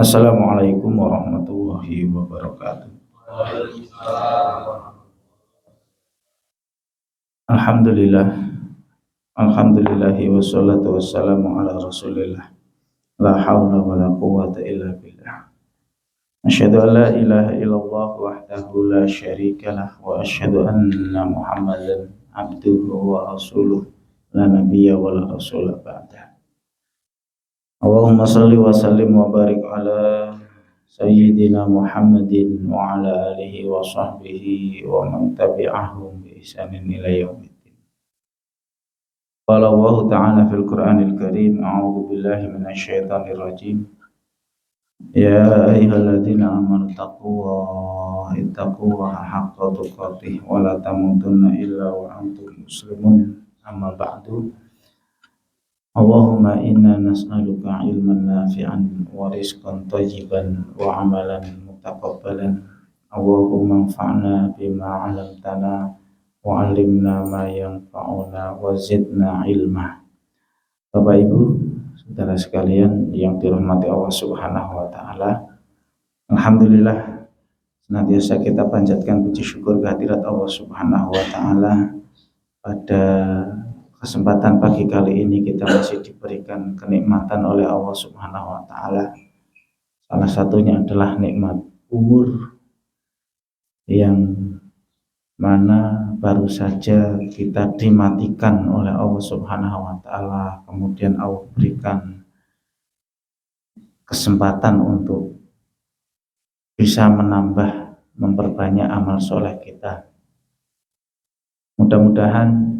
Assalamualaikum warahmatullahi wabarakatuh. Alhamdulillah, alhamdulillahi wassalatu wassalamu ala rasulillah. La hawla wa la quwwata illa billah. Asyhadu an la ilaha illallah wahdahu la syarika lah wa asyhadu anna Muhammadan abduhu wa rasuluh la nabiyya wa la rasula ba'dah. Allahumma salli wa sallim wa barik ala Sayyidina Muhammadin wa ala alihi wa sahbihi wa man tabi'ahum bi ihsanin ila yaumiddin. Qala Allah Ta'ala fil Qur'anil Karim, a'udzu billahi minasy syaithanir rajim. Ya ayyuhalladzina amanu taqullaha haqqa tuqatih wa la tamutunna illa wa antum muslimun. Amma ba'du. Allahumma inna nas'aluka ilman nafi'an wa rizqan thayyiban wa amalan mutaqabbalan. Allahumma anfa'na bima 'allamtana wa 'allimna ma yanfa'una wa zidna ilma. Bapak Ibu, saudara sekalian yang dirahmati Allah Subhanahu wa taala. Alhamdulillah, senantiasa kita panjatkan puji syukur kehadirat Allah Subhanahu wa taala. Pada kesempatan pagi kali ini kita masih diberikan kenikmatan oleh Allah Subhanahu wa taala. Salah satunya adalah nikmat umur yang mana baru saja kita dimatikan oleh Allah Subhanahu wa taala. Kemudian Allah berikan kesempatan untuk bisa menambah, memperbanyak amal soleh kita. Mudah-mudahan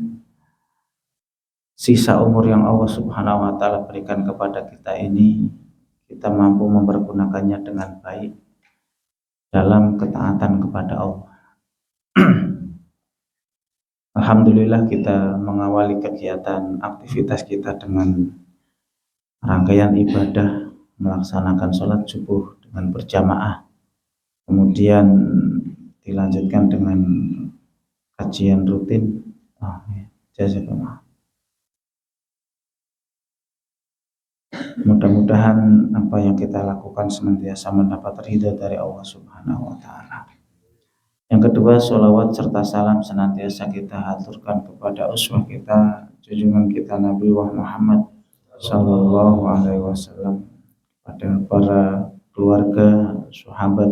sisa umur yang Allah Subhanahu wa taala berikan kepada kita ini kita mampu mempergunakannya dengan baik dalam ketaatan kepada Allah. Alhamdulillah kita mengawali kegiatan aktivitas kita dengan rangkaian ibadah, melaksanakan sholat subuh dengan berjamaah, kemudian dilanjutkan dengan kajian rutin. Jazakallah. Mudah-mudahan apa yang kita lakukan senantiasa mendapat ridha dari Allah Subhanahu wa taala. Yang kedua, sholawat serta salam senantiasa kita haturkan kepada uswah kita, junjungan kita Nabi Muhammad sallallahu alaihi wasallam, pada para keluarga, sahabat,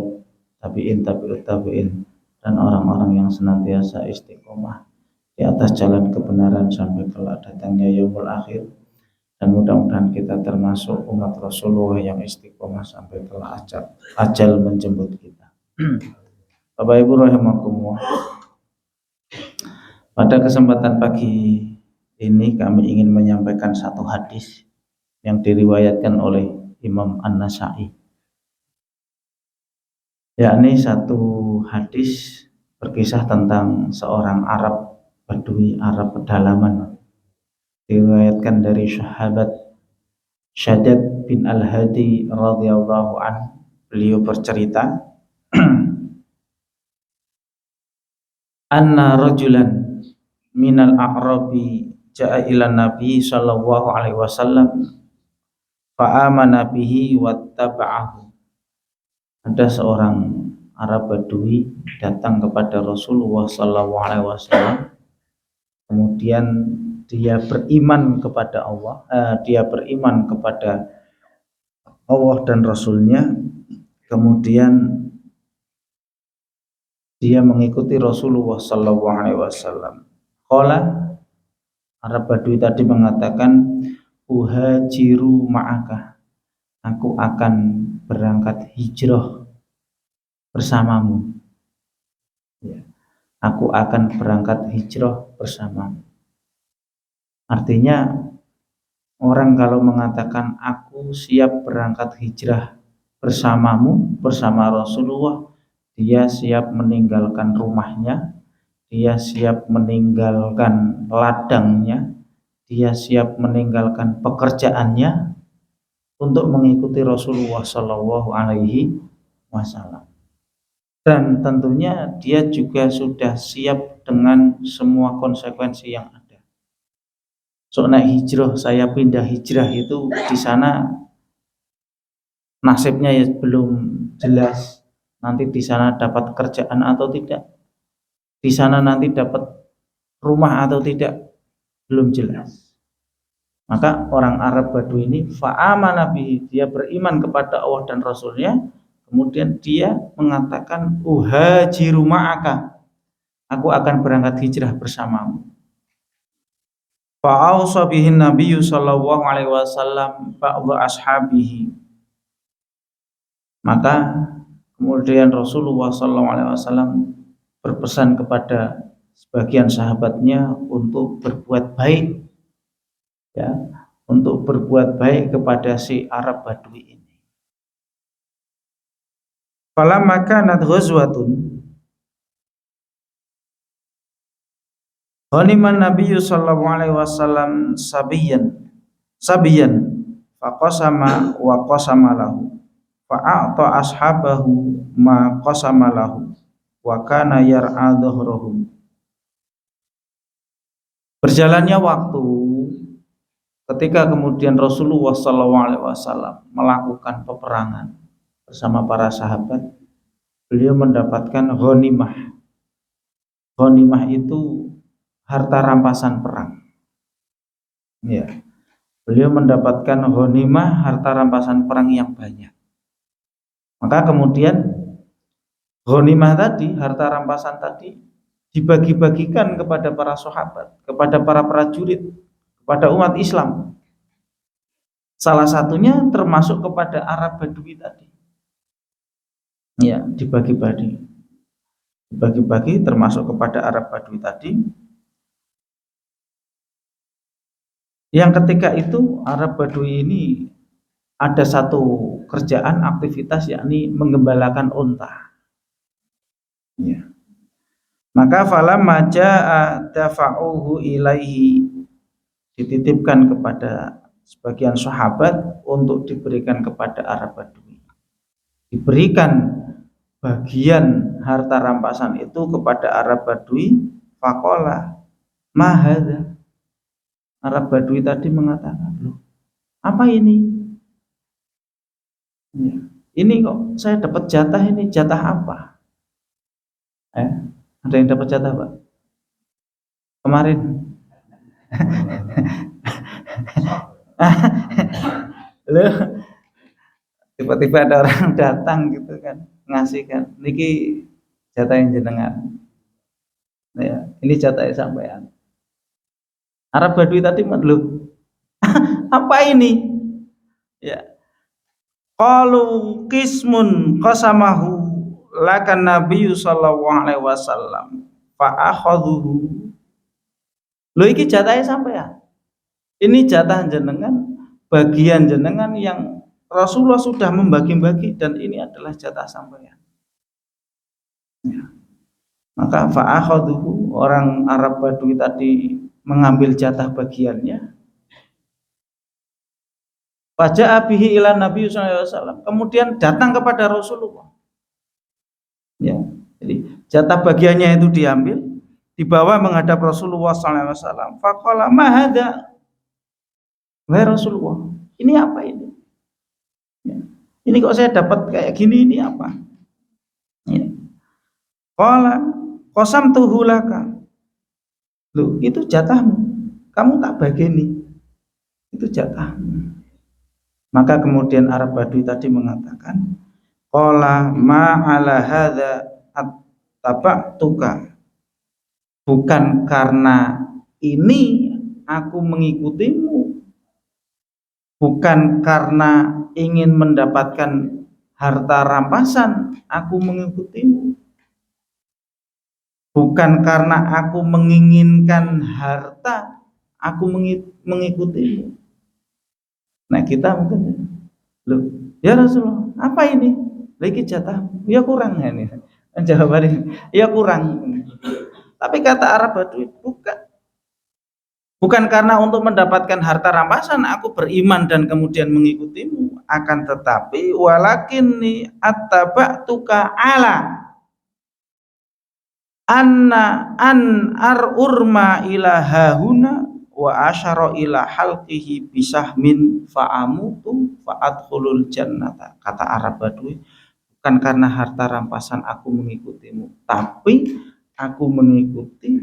tabi'in, tabi'ut tabi'in, dan orang-orang yang senantiasa istiqomah di atas jalan kebenaran sampai kelak datangnya yaumul akhir. Dan mudah-mudahan kita termasuk umat Rasulullah yang istiqomah sampai kelak ajal menjemput kita. Bapak Ibu rahimakumullah, pada kesempatan pagi ini kami ingin menyampaikan satu hadis yang diriwayatkan oleh Imam An-Nasa'i, yakni satu hadis berkisah tentang seorang Arab Badui, Arab pedalaman. Diriwayatkan dari sahabat Syaddad bin Al-Hadi radhiyallahu an. Beliau bercerita, anna rajulan minal a'rabi ja'a ila nabi sallallahu alaihi wasallam fa amana bihi wattaba'ahu. Ada seorang Arab Badui datang kepada Rasulullah sallallahu alaihi wasallam, kemudian dia beriman kepada Allah, Allah dan Rasulnya, kemudian dia mengikuti Rasulullah sallallahu alaihi wasallam. Qala, Arab Badui tadi mengatakan, uhajiru ma'aka, aku akan berangkat hijrah bersamamu. Ya, aku akan berangkat hijrah bersamamu. Artinya, orang kalau mengatakan aku siap berangkat hijrah bersamamu, bersama Rasulullah, dia siap meninggalkan rumahnya, dia siap meninggalkan ladangnya, dia siap meninggalkan pekerjaannya untuk mengikuti Rasulullah Shallallahu Alaihi Wasallam. Dan tentunya dia juga sudah siap dengan semua konsekuensi yang ada. Soalnya hijrah, saya pindah hijrah itu di sana nasibnya ya belum jelas, nanti di sana dapat kerjaan atau tidak, di sana nanti dapat rumah atau tidak, belum jelas. Maka orang Arab Badui ini fa'amana bihi, dia beriman kepada Allah dan Rasulnya, kemudian dia mengatakan uhajiru ma'aka, aku akan berangkat hijrah bersamamu. Fa'ausa bihin nabiyyu sallallahu alaihi wasallam ba'dha ashabihi, maka kemudian Rasulullah sallallahu alaihi wasallam berpesan kepada sebagian sahabatnya untuk berbuat baik, ya, untuk berbuat baik kepada si Arab Badui ini. Falamma kanat ghazwatun ghaniman nabiyyu sallallahu alaihi wasallam sabiyan faqasama wa qasama lahu fa'ata ashabahu ma qasama lahu wa kana yar'a dhahrahum. Berjalannya waktu, ketika kemudian Rasulullah SAW melakukan peperangan bersama para sahabat, beliau mendapatkan ghanimah. Ghanimah itu harta rampasan perang. Ya, beliau mendapatkan ghanimah, harta rampasan perang yang banyak. Maka kemudian ghanimah tadi, harta rampasan tadi, dibagi-bagikan kepada para sahabat, kepada para prajurit, kepada umat Islam. Salah satunya termasuk kepada Arab Badui tadi. Ya, dibagi-bagi termasuk kepada Arab Badui tadi. Yang ketika itu Arab Badui ini ada satu kerjaan, aktivitas, yakni menggembalakan unta. Ya. Maka falamma jaa dafa'uhu ilaihi, dititipkan kepada sebagian sahabat untuk diberikan kepada Arab Badui. Diberikan bagian harta rampasan itu kepada Arab Badui. Faqala ma hadza, Arab Badui tadi mengatakan, loh, apa ini? Ya, ini kok saya dapat jatah, ini jatah apa? Ada yang dapat jatah, Pak? Kemarin. Loh, tiba-tiba ada orang datang gitu kan, ngasih kan, niki jatah yang jenengan. Ya, ini jatah sampean. Arab Badui tadi loh, apa ini? Ya. Qalu qismun qasamahu lakan nabiyyu sallallahu alaihi wasallam fa akhadhuhu. Lho iki jatahe sampean. Ini jatah jenengan, bagian jenengan yang Rasulullah sudah membagi-bagi, dan ini adalah jatah sampean. Ya. Maka fa akhadhuhu, orang Arab Badui tadi mengambil jatah bagiannya. Faja'a bihi ila Nabi sallallahu alaihi wasallam, kemudian datang kepada Rasulullah. Ya, jadi jatah bagiannya itu diambil, dibawa menghadap Rasulullah sallallahu alaihi wasallam. Faqala ma hadza? Wahai Rasulullah, ini apa ini? Ya. Ini kok saya dapat kayak gini, ini apa? Ya. Qala qasamtuhu laka. Loh, itu jatahmu. Kamu tak bageni. Itu jatahmu. Maka kemudian Arab Badui tadi mengatakan, qala ma ala hadza attaba'tuka, bukan karena ini aku mengikutimu, bukan karena ingin mendapatkan harta rampasan aku mengikutimu, bukan karena aku menginginkan harta aku mengikutimu. Nah kita mungkin, loh, ya Rasulullah, apa ini? Lagi jatah, ya kurang ini. Jawabannya, ya kurang. Tapi kata Arab Badui, bukan karena untuk mendapatkan harta rampasan aku beriman dan kemudian mengikutimu, akan tetapi walakinni attaba'tuka ala anna an urma ila hahuna wa asyara ila halqihi bisahmin fa'amutu fa'adkhulul jannata. Kata Arab Badui, bukan karena harta rampasan aku mengikutimu, tapi aku mengikuti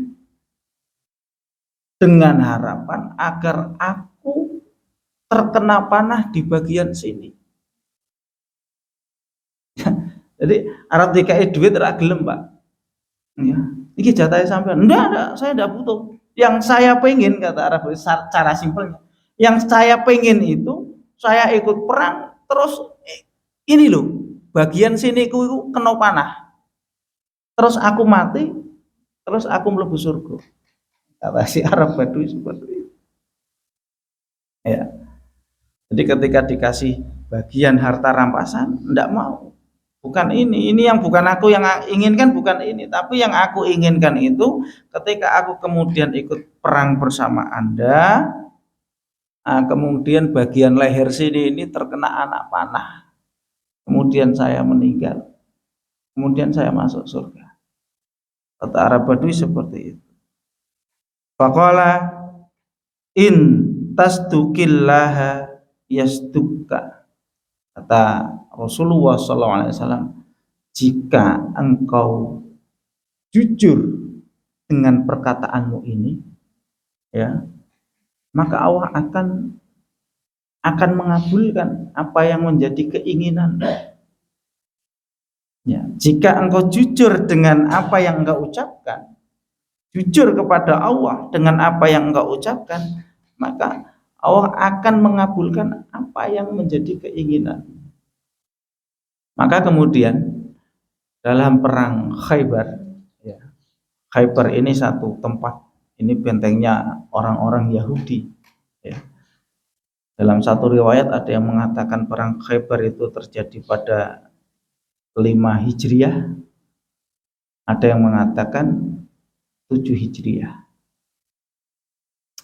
dengan harapan agar aku terkena panah di bagian sini. Jadi Arab DKI duit ora gelem, Pak. Ya. Ini jatahnya sampean. Enggak, saya enggak butuh. Yang saya pengen, kata Arab, cara simpelnya, yang saya pengen itu saya ikut perang terus ini loh, bagian sini ku kena panah. Terus aku mati, terus aku mlebu surga. Kata si Arab Badui seperti itu. Ya. Jadi ketika dikasih bagian harta rampasan, enggak mau. Bukan ini yang bukan aku yang inginkan, bukan ini, tapi yang aku inginkan itu ketika aku kemudian ikut perang bersama Anda, kemudian bagian leher sini ini terkena anak panah, kemudian saya meninggal, kemudian saya masuk surga. Kata Arab Badui seperti itu. Faqala in tasduqillaha yasdukka. Kata Rasulullah SAW, jika engkau jujur dengan perkataanmu ini, ya, maka Allah akan mengabulkan apa yang menjadi keinginan. Ya, jika engkau jujur dengan apa yang engkau ucapkan, jujur kepada Allah dengan apa yang engkau ucapkan, maka Allah akan mengabulkan apa yang menjadi keinginan. Maka kemudian dalam perang Khaybar, ya, Khaybar ini satu tempat, ini bentengnya orang-orang Yahudi. Ya. Dalam satu riwayat ada yang mengatakan perang Khaybar itu terjadi pada 5 Hijriah, ada yang mengatakan 7 Hijriah.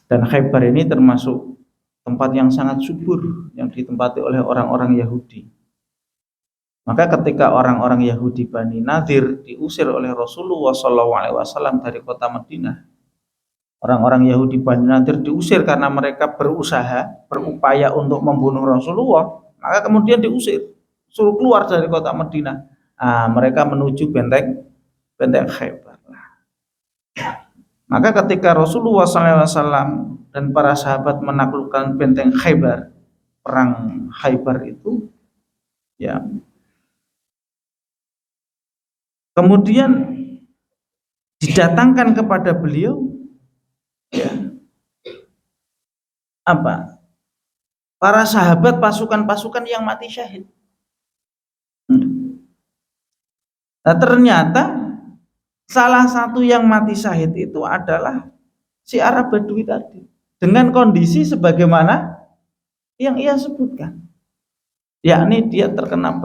Dan Khaybar ini termasuk tempat yang sangat subur yang ditempati oleh orang-orang Yahudi. Maka ketika orang-orang Yahudi Bani Nadir diusir oleh Rasulullah SAW dari kota Madinah, orang-orang Yahudi Bani Nadir diusir karena mereka berupaya untuk membunuh Rasulullah, maka kemudian diusir, suruh keluar dari kota Madinah. Mereka menuju benteng Khaybar. Maka ketika Rasulullah SAW dan para sahabat menaklukkan benteng Khaybar, perang Khaybar itu, ya, kemudian didatangkan kepada beliau, ya, apa? Para sahabat, pasukan-pasukan yang mati syahid. Nah, ternyata salah satu yang mati syahid itu adalah si Arab Badui tadi, dengan kondisi sebagaimana yang ia sebutkan, yakni dia terkena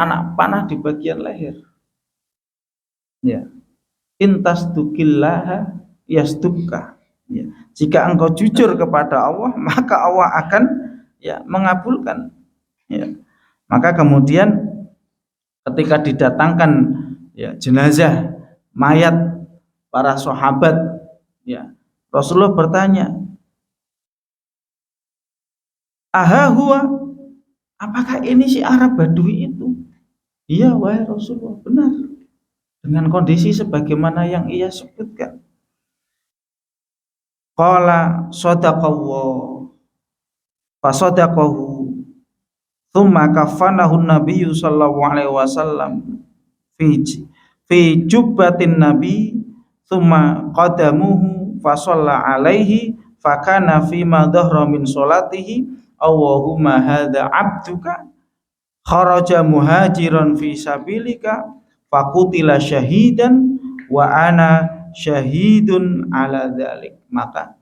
anak panah di bagian leher. Ya. Intas dukillaha yasdukka. Ya. Jika engkau jujur kepada Allah, maka Allah akan, ya, mengabulkan. Ya. Maka kemudian ketika didatangkan, ya, jenazah mayat para sahabat, ya, Rasulullah bertanya, aha huwa, apakah ini si Arab Badui itu? Iya wahai Rasulullah, benar, dengan kondisi sebagaimana yang ia sebutkan. Qala sadaqallah fasadaqahu thumma kafanahu nabiyyu sallallahu alaihi wasallam fi jubbatin nabi thumma qadamuhu fasalla alaihi fakana fi ma dhahra min salatihi Allahumma hadza abduka kharaja muhajiran fi sabilika faqutila syahidan wa ana syahidun ala dzalik. Maka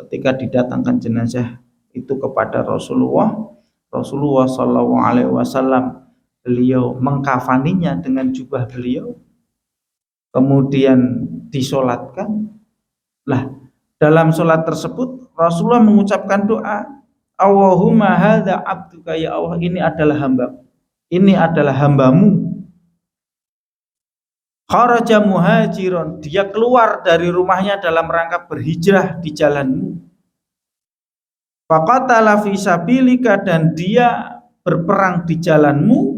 ketika didatangkan jenazah itu kepada Rasulullah Shallallahu Alaihi Wasallam, beliau mengkafaninya dengan jubah beliau, kemudian disolatkan. Lah, dalam solat tersebut Rasulullah mengucapkan doa, Allahumma hadza abduka, ya Allah, ini adalah hambamu. Kharaja muhajiron, dia keluar dari rumahnya dalam rangka berhijrah di jalanmu. Faqatala fi sabilika, dan dia berperang di jalanmu.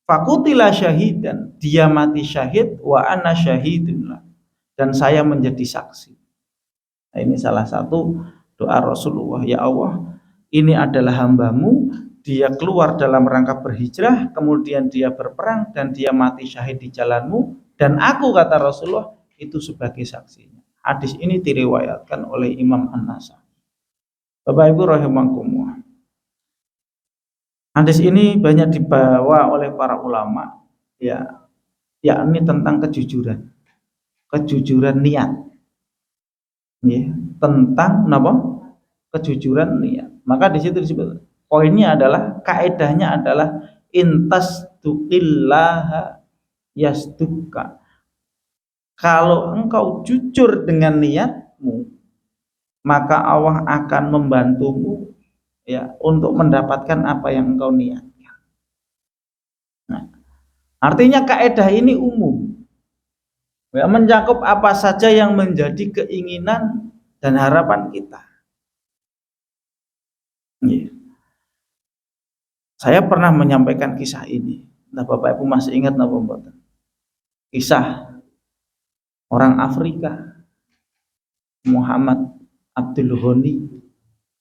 Fakutila syahidan, dia mati syahid. Wa ana syahidun, dan saya menjadi saksi. Nah, ini salah satu doa Rasulullah. Ya Allah, ini adalah hambamu, dia keluar dalam rangka berhijrah, kemudian dia berperang dan dia mati syahid di jalanmu, dan aku, kata Rasulullah, itu sebagai saksinya. Hadis ini diriwayatkan oleh Imam An-Nasai. Bapak Ibu rahimakumullah. Hadis ini banyak dibawa oleh para ulama, ya, yakni tentang kejujuran niat, ya, tentang apa? Kejujuran niat. Maka di situ disebut, poinnya adalah, kaedahnya adalah intas tuqillaha yasduka. Kalau engkau jujur dengan niatmu, maka Allah akan membantumu, ya, untuk mendapatkan apa yang engkau niatkan. Nah, artinya kaidah ini umum, ya, mencakup apa saja yang menjadi keinginan dan harapan kita. Ya. Saya pernah menyampaikan kisah ini. Nah, Bapak Ibu masih ingat napa mboten? Kisah orang Afrika, Muhammad Abdul Ghani,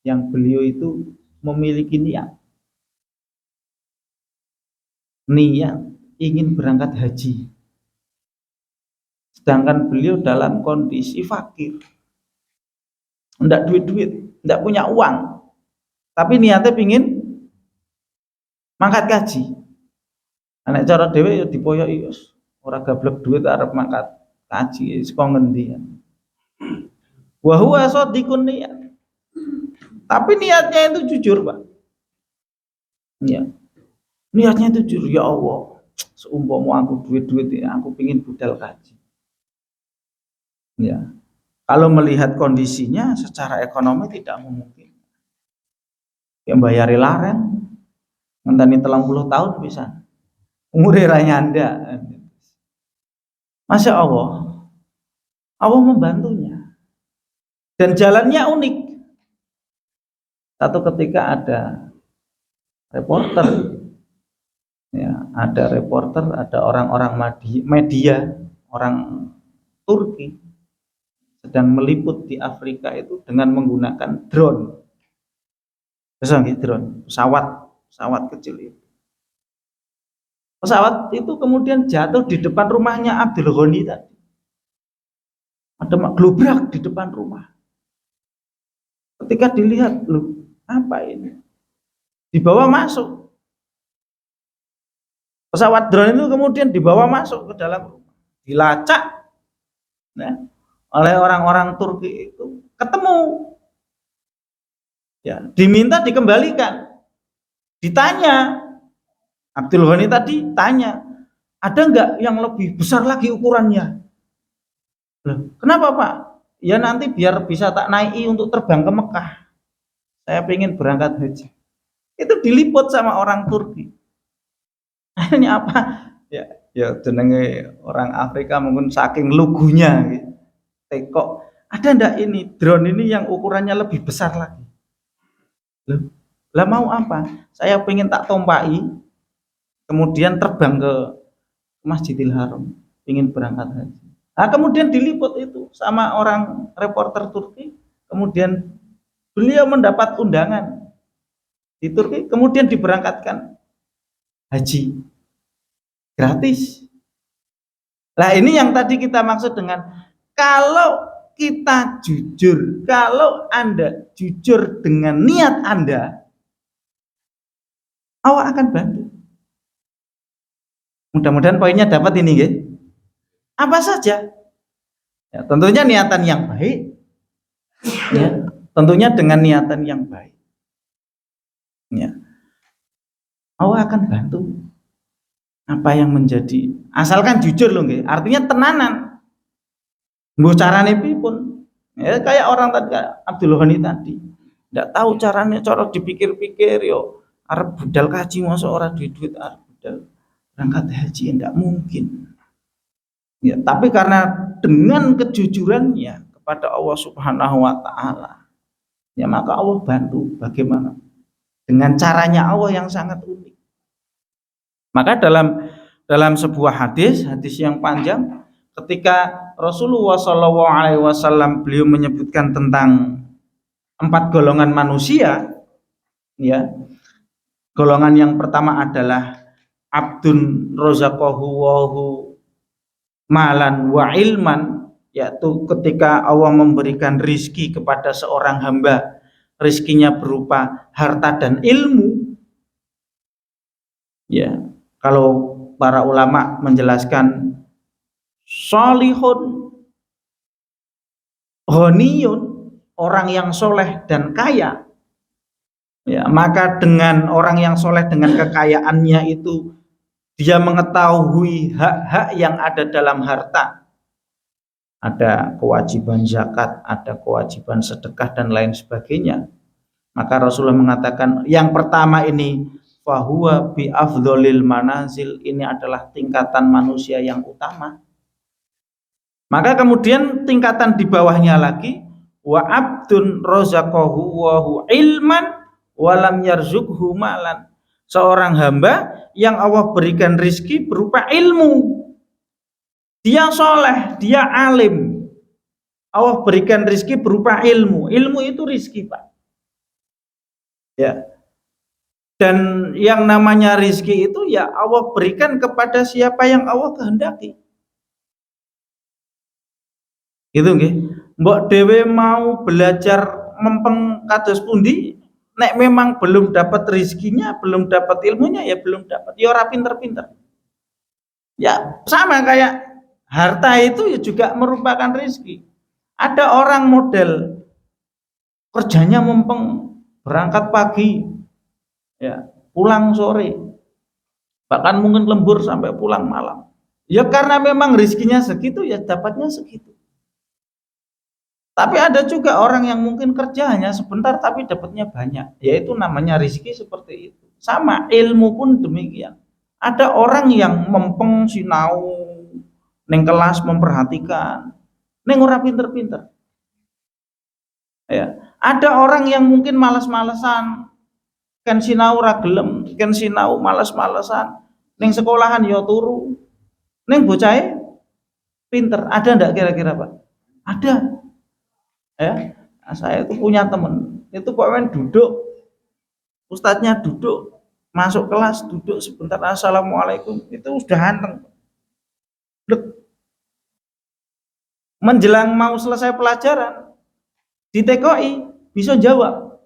yang beliau itu memiliki niat ingin berangkat haji, sedangkan beliau dalam kondisi fakir, enggak duit, enggak punya uang, tapi niatnya ingin mangkat haji. Anak cara dhewe ya dipoyoki, ora gablek duit arep mangkat haji, saka ngendi. Wa huwa shadiqun niat. Tapi niatnya itu jujur, Pak. Ya. Niatnya itu jujur, ya Allah, seumpama aku duit ya, aku pingin budal haji. Ya. Kalau melihat kondisinya secara ekonomi tidak memungkinkan. Yang bayari laren ngenteni 30 tahun bisa. Umure ra nyanda. Masya Allah. Allah membantunya. Dan jalannya unik. Satu ketika ada reporter, ya, ada orang-orang media, orang Turki sedang meliput di Afrika itu dengan menggunakan drone. Drone, pesawat kecil itu. Pesawat itu kemudian jatuh di depan rumahnya Abdul Ghani tadi. Ada globrak di depan rumah. Ketika dilihat, loh, apa ini? Dibawa masuk. Pesawat drone itu kemudian dibawa masuk ke dalam rumah. Dilacak, nah, oleh orang-orang Turki itu, ketemu. Ya, diminta dikembalikan. Ditanya, Abdul Ghani tadi tanya, ada enggak yang lebih besar lagi ukurannya? Loh, kenapa Pak? Ya nanti biar bisa tak naiki untuk terbang ke Mekah. Saya pengen berangkat haji. Itu diliput sama orang Turki. Ini apa? Ya jenenge orang Afrika mungkin saking lugunya gitu. Tekok, ada ndak ini drone ini yang ukurannya lebih besar lagi? Loh, lah mau apa? Saya pengen tak tompai, kemudian terbang ke Masjidil Haram, ingin berangkat haji. Nah, kemudian diliput itu sama orang reporter Turki, kemudian beliau mendapat undangan di Turki, kemudian diberangkatkan haji gratis. Nah, ini yang tadi kita maksud dengan kalau kita jujur, kalau Anda jujur dengan niat Anda, Allah akan bantu. Mudah-mudahan poinnya dapat ini, ya. Apa saja? Ya, tentunya niatan yang baik. Ya, tentunya dengan niatan yang baik. Ya. Allah akan bantu. Apa yang menjadi, asalkan jujur loh, nggih. Artinya tenanan. Mbok carane pun. Ya, kayak orang tadi, Abdul Ghani tadi. Enggak tahu caranya, cara dipikir-pikir yo arep budal kaji mosok ora duit arep budal berangkat haji, enggak mungkin. Ya, tapi karena dengan kejujurannya kepada Allah Subhanahu wa taala, Ya maka Allah bantu. Bagaimana? Dengan caranya Allah yang sangat unik. Maka dalam sebuah hadis yang panjang, ketika Rasulullah SAW beliau menyebutkan tentang 4 golongan manusia, ya, golongan yang pertama adalah abdun rozaqahu wahu malan wa ilman, yaitu ketika Allah memberikan rizki kepada seorang hamba, rizkinya berupa harta dan ilmu. Ya, kalau para ulama menjelaskan solihun honiyun, orang yang soleh dan kaya, ya, maka dengan orang yang soleh dengan kekayaannya itu dia mengetahui hak-hak yang ada dalam harta, ada kewajiban zakat, ada kewajiban sedekah dan lain sebagainya. Maka Rasulullah mengatakan yang pertama ini fahuwa bi afdholil manazil, ini adalah tingkatan manusia yang utama. Maka kemudian tingkatan di bawahnya lagi wa abdun rozaqahu wahu ilman walam yarzukhu malan, seorang hamba yang Allah berikan rizki berupa ilmu, dia soleh, dia alim, Allah berikan rizki berupa ilmu. Ilmu itu rizki, Pak, ya. Dan yang namanya rizki itu ya Allah berikan kepada siapa yang Allah kehendaki. Gitu nggih. Mbok dhewe mau belajar mempeng kados pundi, nek memang belum dapat rizkinya, belum dapat ilmunya, ya belum dapat. Ya ora pinter-pinter. Ya sama kayak harta itu ya juga merupakan rizki. Ada orang model kerjanya mempeng, berangkat pagi, ya pulang sore, bahkan mungkin lembur sampai pulang malam. Ya karena memang rizkinya segitu, ya dapatnya segitu. Tapi ada juga orang yang mungkin kerja hanya sebentar tapi dapatnya banyak, yaitu namanya rizki seperti itu. Sama ilmu pun demikian. Ada orang yang mempeng sinau neng kelas memperhatikan, neng ora pinter-pinter. Ya, ada orang yang mungkin malas-malesan, kan sinau ora gelem, kan sinau malas-malesan, neng sekolahan ya turu, neng bocahe pinter. Ada ndak kira-kira, Pak? Ada. Ya, saya itu punya temen, itu pokoknya duduk, ustadznya duduk, masuk kelas duduk sebentar, assalamualaikum, itu sudah anteng. Menjelang mau selesai pelajaran, ditekoi bisa jawab,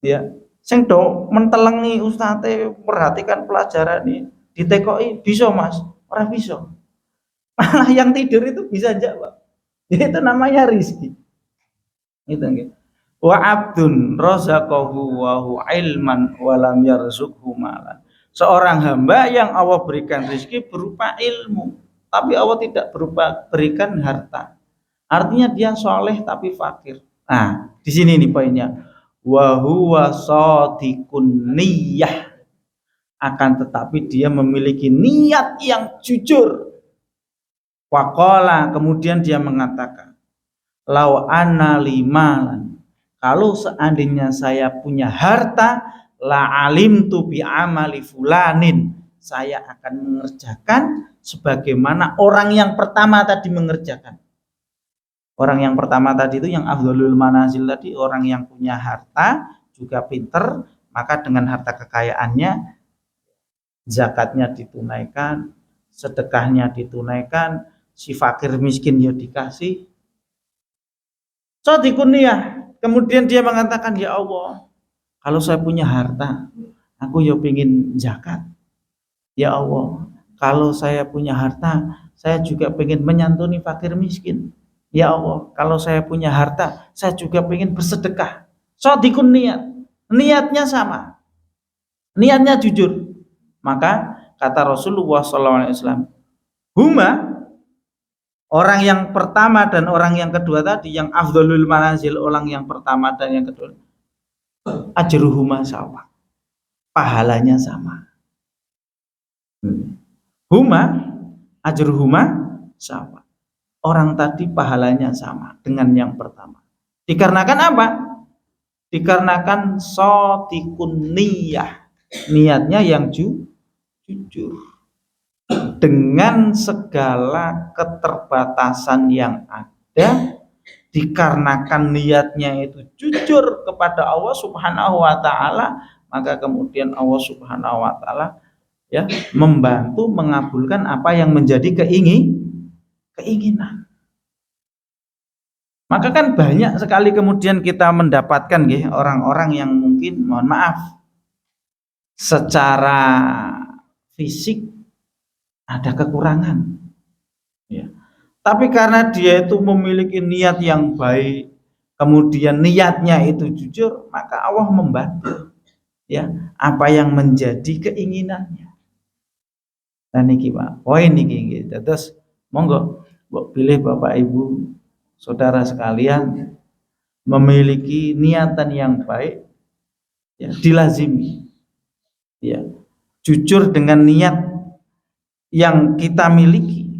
ya. Sing do mentelengi ustadze perhatikan pelajaran ini, ditekoi bisa mas, orang bisa. Malah yang tidur itu bisa jawab. Itu namanya rizki. Itu gitu. Wa abdun razaqahu wa hu ilman wa lam yarzukhu malan. Seorang hamba yang Allah berikan rizki berupa ilmu, tapi Allah tidak berikan harta. Artinya dia soleh tapi fakir. Nah, di sini nih poinnya. Wa huwa shadiqun niyyah. Akan tetapi dia memiliki niat yang jujur. Waqala, kemudian dia mengatakan, lau anna limalan, kalau seandainya saya punya harta, la alimtu bi amali fulanin, saya akan mengerjakan sebagaimana orang yang pertama tadi mengerjakan. Orang yang pertama tadi itu yang afdhalul manazil tadi, orang yang punya harta juga pinter, maka dengan harta kekayaannya zakatnya ditunaikan, sedekahnya ditunaikan, si fakir miskin ya dikasih. Shadiqun niyah. Kemudian dia mengatakan, ya Allah, kalau saya punya harta, aku ya pengen zakat. Ya Allah, kalau saya punya harta, saya juga pengen menyantuni fakir miskin. Ya Allah, kalau saya punya harta, saya juga pengen bersedekah. Shadiqun niyat. Niatnya sama. Niatnya jujur. Maka kata Rasulullah SAW, huma, orang yang pertama dan orang yang kedua tadi, yang afdhalul manazil, orang yang pertama dan yang kedua, ajruhuma sama, pahalanya sama. Huma ajruhuma sama, orang tadi pahalanya sama dengan yang pertama. Dikarenakan apa? Dikarenakan shadiqun niyah, niatnya yang jujur dengan segala keterbatasan yang ada. Dikarenakan niatnya itu jujur kepada Allah Subhanahu wa taala, maka kemudian Allah Subhanahu wa taala ya membantu mengabulkan apa yang menjadi keinginan. Maka kan banyak sekali kemudian kita mendapatkan orang-orang yang mungkin mohon maaf secara fisik ada kekurangan ya. Tapi karena dia itu memiliki niat yang baik, kemudian niatnya itu jujur, maka Allah membantu ya apa yang menjadi keinginannya. Nah niki Pak, poin niki gitu. Terus monggo pilih Bapak Ibu saudara sekalian memiliki niatan yang baik ya, dilazimi ya, jujur dengan niat yang kita miliki,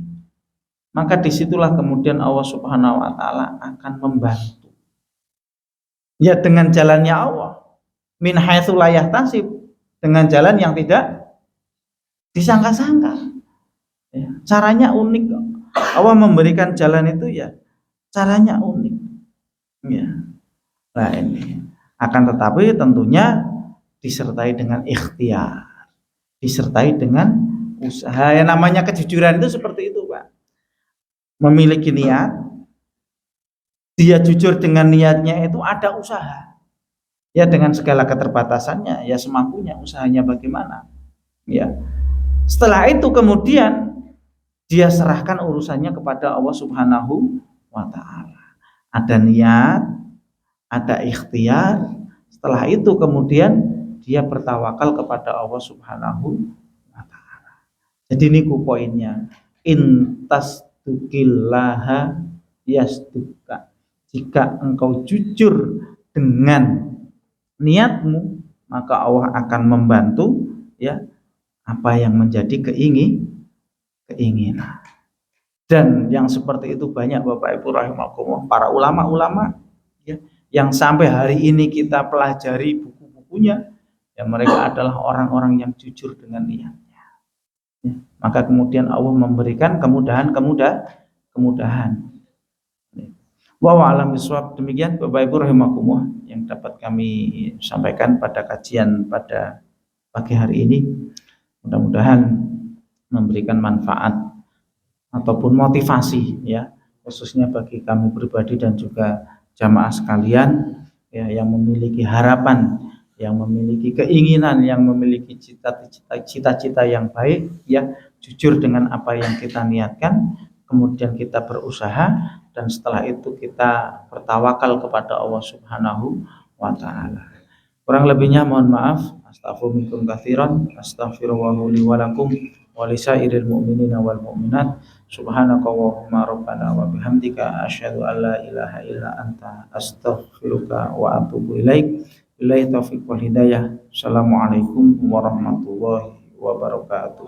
maka disitulah kemudian Allah Subhanahu wa taala akan membantu ya dengan jalannya Allah, min haitsu la yahtasib, dengan jalan yang tidak disangka-sangka ya. Caranya unik, Allah memberikan jalan itu ya caranya unik ya. Nah ini akan tetapi tentunya disertai dengan ikhtiar, disertai dengan usaha. Yang namanya kejujuran itu seperti itu Pak, memiliki niat, dia jujur dengan niatnya itu ada usaha ya, dengan segala keterbatasannya ya semampunya usahanya bagaimana ya. Setelah itu kemudian dia serahkan urusannya kepada Allah Subhanahu wa taala. Ada niat, ada ikhtiar, setelah itu kemudian dia bertawakal kepada Allah Subhanahu wa taala. Jadi ini poinnya, intas tukillaha yasduka. Jika engkau jujur dengan niatmu, maka Allah akan membantu ya apa yang menjadi keinginan. Dan yang seperti itu banyak Bapak Ibu rahimakumullah, para ulama-ulama ya, yang sampai hari ini kita pelajari buku-bukunya ya, mereka adalah orang-orang yang jujur dengan niatnya ya. Maka kemudian Allah memberikan kemudahan. Wa a'lam bishawab. Demikian Bapak Ibu rahimakumullah yang dapat kami sampaikan pada kajian pada pagi hari ini. Mudah-mudahan memberikan manfaat ataupun motivasi ya, khususnya bagi kami pribadi dan juga jamaah sekalian ya, yang memiliki harapan, yang memiliki keinginan, yang memiliki cita-cita yang baik ya, jujur dengan apa yang kita niatkan, kemudian kita berusaha, dan setelah itu kita bertawakal kepada Allah Subhanahu wa taala. Kurang lebihnya mohon maaf. Astaghfirullahaladzim katsiran, astaghfirullahu li wa lakum wa lisairil mu'minina wal mu'minat. Subhanakallahumma rabbana wa bihamdika asyhadu an la ilaha illa anta astaghfiruka wa atubu ilaik. Billahi taufiq wal hidayah. Assalamualaikum warahmatullahi wabarakatuh.